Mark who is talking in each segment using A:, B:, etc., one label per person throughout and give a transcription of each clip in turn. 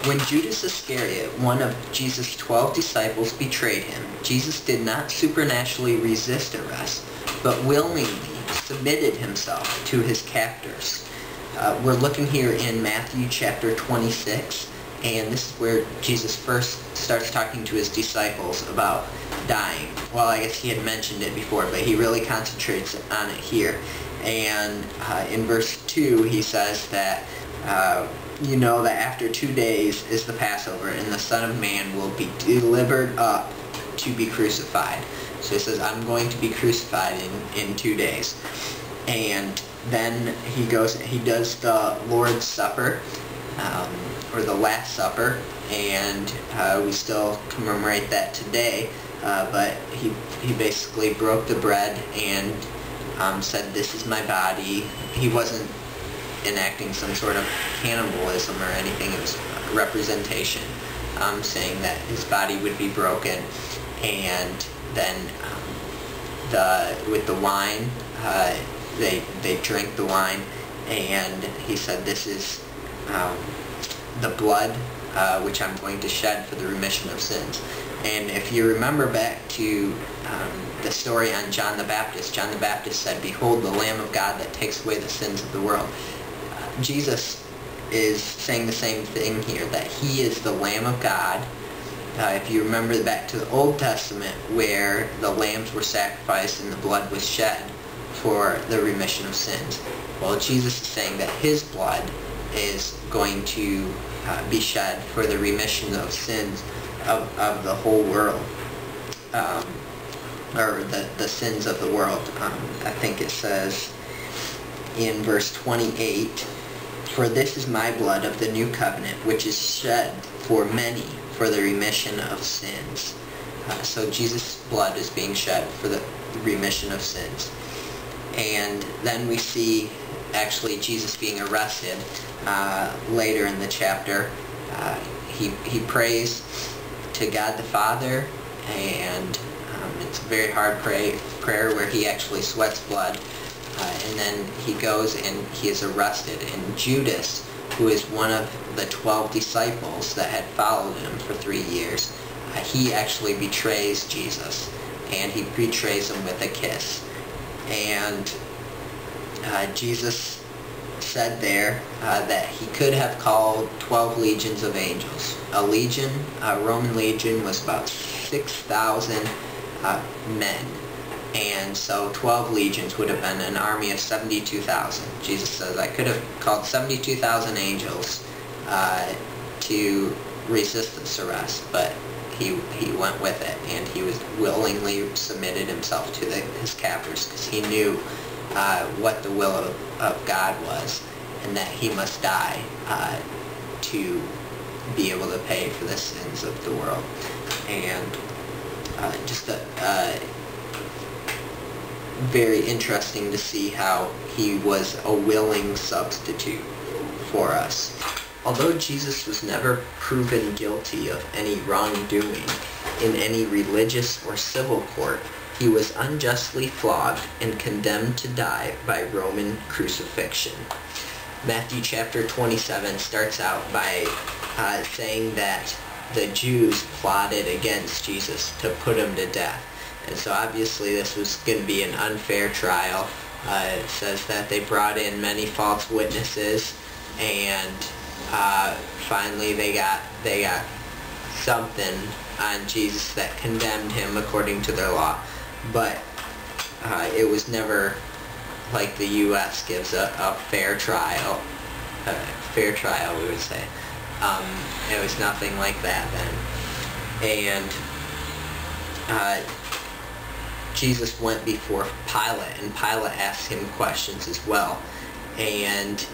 A: When Judas Iscariot, one of Jesus' 12 disciples, betrayed him, Jesus did not supernaturally resist arrest, but willingly submitted himself to his captors. We're looking here in Matthew chapter 26, and this is where Jesus first starts talking to his disciples about dying. Well, I guess he had mentioned it before, but he really concentrates on it here. And in verse 2, he says that you know that after 2 days is the Passover, and the Son of Man will be delivered up to be crucified. So he says, I'm going to be crucified in 2 days. And then he does the Lord's Supper, or the Last Supper, and we still commemorate that today. But he basically broke the bread and said, this is my body. He wasn't enacting some sort of cannibalism or anything. It was a representation, saying that his body would be broken. And then with the wine, they drank the wine, and he said, this is the blood which I'm going to shed for the remission of sins. And if you remember back to the story on John the Baptist said, behold the Lamb of God that takes away the sins of the world. Jesus is saying the same thing here, that he is the Lamb of God. If you remember back to the Old Testament, where the lambs were sacrificed and the blood was shed for the remission of sins. Well, Jesus is saying that his blood is going to be shed for the remission of sins of the whole world, or the sins of the world. I think it says in verse 28, for this is my blood of the new covenant, which is shed for many for the remission of sins. So Jesus' blood is being shed for the remission of sins. And then we see actually Jesus being arrested later in the chapter. He prays to God the Father, and it's a very hard prayer where he actually sweats blood. And then he goes and he is arrested, and Judas, who is one of the 12 disciples that had followed him for 3 years, he actually betrays Jesus, and he betrays him with a kiss. And Jesus said there that he could have called 12 legions of angels. A Roman legion was about 6,000 men. And so 12 legions would have been an army of 72,000. Jesus says, I could have called 72,000 angels to resist this arrest, but he went with it, and he was willingly submitted himself to his captors, because he knew what the will of God was, and that he must die to be able to pay for the sins of the world. And just very interesting to see how he was a willing substitute for us. Although Jesus was never proven guilty of any wrongdoing in any religious or civil court, he was unjustly flogged and condemned to die by Roman crucifixion. Matthew chapter 27 starts out by saying that the Jews plotted against Jesus to put him to death. And so obviously this was going to be an unfair trial. It says that they brought in many false witnesses, and finally they got something on Jesus that condemned him according to their law. But it was never like the U.S. gives a fair trial. Fair trial, we would say. It was nothing like that then. And Jesus went before Pilate, and Pilate asked him questions as well. And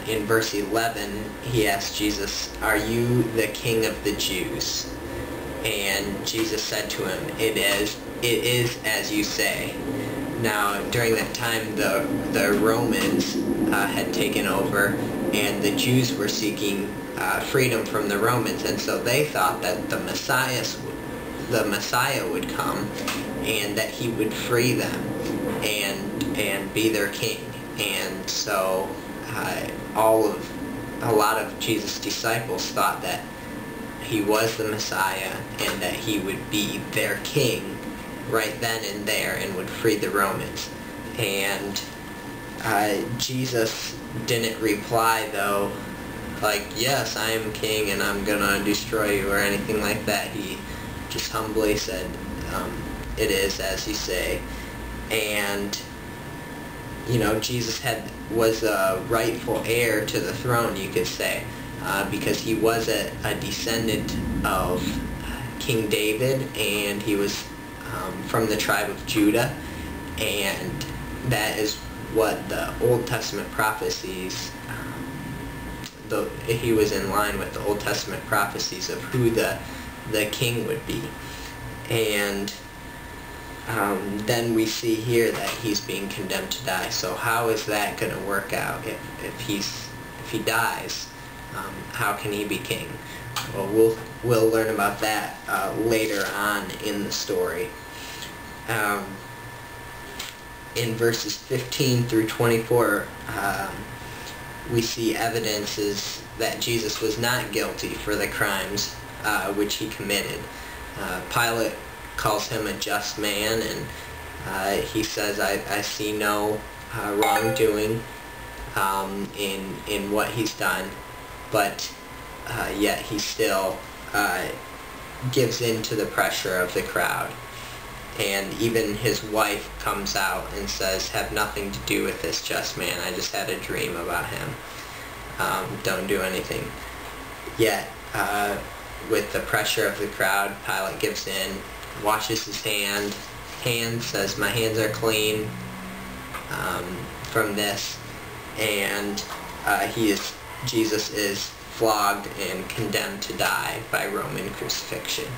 A: in verse 11, he asked Jesus, are you the king of the Jews? And Jesus said to him, it is as you say. Now, during that time, the Romans had taken over, and the Jews were seeking freedom from the Romans, and so they thought that the Messiah would come, and that he would free them and be their king. And so all of a lot of Jesus' disciples thought that he was the Messiah and that he would be their king right then and there and would free the Romans. And Jesus didn't reply, though, like, yes, I am king and I'm gonna destroy you or anything like that. He just humbly said, it is as you say. And you know, Jesus was a rightful heir to the throne, you could say, because he was a descendant of King David, and he was from the tribe of Judah, and that is what the Old Testament prophecies, he was in line with the Old Testament prophecies of who the king would be. And then we see here that he's being condemned to die. So how is that going to work out if he dies? How can he be king? Well, we'll learn about that later on in the story. In verses 15 through 24, we see evidences that Jesus was not guilty for the crimes which he committed. Pilate calls him a just man, and he says, I see no wrongdoing in what he's done, but yet he still gives in to the pressure of the crowd. And even his wife comes out and says, have nothing to do with this just man. I just had a dream about him. Don't do anything. Yet, with the pressure of the crowd, Pilate gives in, washes his hands, says, my hands are clean from this, and Jesus is flogged and condemned to die by Roman crucifixion.